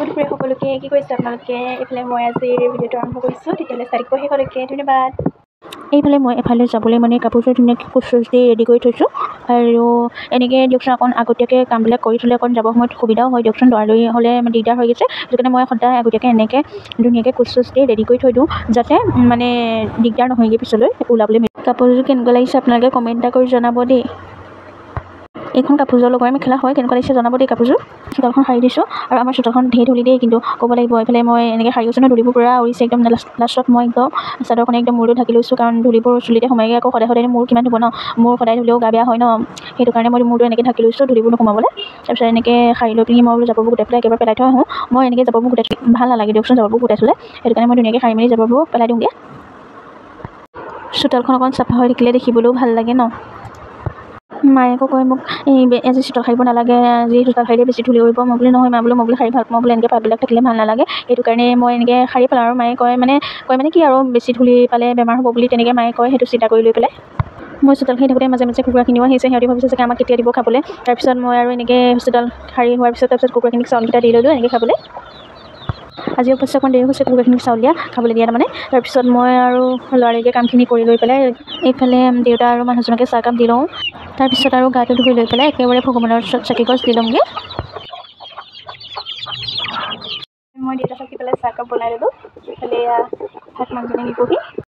শুভ দুপৰীয়া সকলোকে কি কৰিছে আপোনালোকে এইফালে মই আজি ভিডিঅ'টো আৰম্ভ কৰিছোঁ তেতিয়াহ'লে চাৰিকো শেষলৈকে ধন্যবাদ এইফালে মই এফালে যাবলৈ মানে কাপোৰযোৰ ধুনীয়াকৈ কোচ দি ৰেডি কৰি থৈছোঁ আৰু এনেকৈ দিয়কচোন অকণ আগতীয়াকৈ কামবিলাক কৰি থ'লে অকণ যাবৰ সময়ত সুবিধাও হয় দিয়কচোন দৌৰা হ'লে দিগদাৰ হৈ গৈছে সেইটো কাৰণে মই সদায় আগতীয়াকৈ এনেকৈ ধুনীয়াকৈ কোচ দি ৰেডি কৰি থৈ দিওঁ যাতে মানে দিগদাৰ নহয়গৈ পিছলৈ ওলাবলৈ কাপোৰযোৰ কেনেকুৱা লাগিছে আপোনালোকে কমেণ্ট এটা কৰি জনাব দেই এইখন কাপোৰযোৰৰ লগৰে মেখেলা হয় কেনেকুৱা লাগিছে জনাব দেই কাপোৰযোৰ চোতালখন সাৰি দিছোঁ আৰু আমাৰ চোতালখন ঢেৰ ধূলি দেই কিন্তু ক'ব লাগিব এইফালে মই এনেকৈ সাৰি গৈছোঁ ন ধূলিবোৰ পূৰা উৰিছে একদম লাষ্টত মই একদম চাদৰখনে একদম মূৰটো ঢাকি লৈছোঁ কাৰণ ধূলিবোৰ চুলিতে সোমাইগৈ আকৌ সদায় মূৰ কিমান ধুব ন মোৰ সদায় ধুলেও গা বেয়া হয় ন সেইটো কাৰণে মই মূৰটো এনেকৈ ঢাকি লৈছোঁ ধূলিবোৰ নোসোমাবলৈ তাৰপিছত এনেকৈ সাৰি লৈ পিনি মই বোলো জাবৰবোৰ গোটাই পেলাই একেবাৰে পেলাই থৈ আহোঁ মই এনেকৈ জাবৰবোৰ গোটাই ভাল নালাগে দিয়কচোন জাবৰবোৰ গোটাই থ'লে সেইটো কাৰণে মই ধুনীয়াকৈ সাৰি মেলি জাবৰবোৰ পেলাই দিওঁগৈ চোতালখন অকণ চাফা হৈ থাকিলে দেখিবলৈও ভাল লাগে ন মায়ে আকৌ কয় মোক আজি চোতাল সাৰিব নালাগে আজি চোতাল সাৰিলে বেছি ধূলি উৰিব মই বোলে নহয় মা বোলে মই বোলে সাৰি ভাল পাওঁ বোলে এনেকৈ পাতবিলাক থাকিলে ভাল নালাগে সেইটো কাৰণে মই এনেকৈ সাৰি পেলাওঁ আৰু মায়ে কয় মানে কি আৰু বেছি ধূলি পালে বেমাৰ হ'ব বুলি তেনেকৈ মায়ে কয় সেইটো চিন্তা কৰি লৈ পেলাই মই চোতালখিনি থাকোঁতে মাজে মাজে কুকুৰাখিনিও আহিছে সিহঁতি ভাবিছে চাগে আমাক কেতিয়া দিব খাবলৈ তাৰপিছত মই আৰু এনেকৈ চোতাল সাৰি হোৱাৰ পিছত তাৰপিছত কুকুৰাখিনিক চাউলকেইটা দি ল'লোঁ এনেকৈ খাবলৈ আজি অৱশ্যে অকণ দেৰি হৈছে কুকুৰাখিনিক চাউল দিয়া খাবলৈ দিয়া তাৰমানে তাৰপিছত মই আৰু ল'ৰালৰিকৈ কামখিনি কৰি লৈ পেলাই এইফালে দেউতা আৰু মানুহজনকে চাহকাপ দি লওঁ তাৰপিছত আৰু গাটো ধুই লৈ পেলাই একেবাৰে ভগৱানৰ ওচৰত চাকি গছ দি ল'মগৈ মই দেউতা থাকি পেলাই চাহকাপ বনাই ল'লোঁ এইফালে ভাত মাংস নিবহি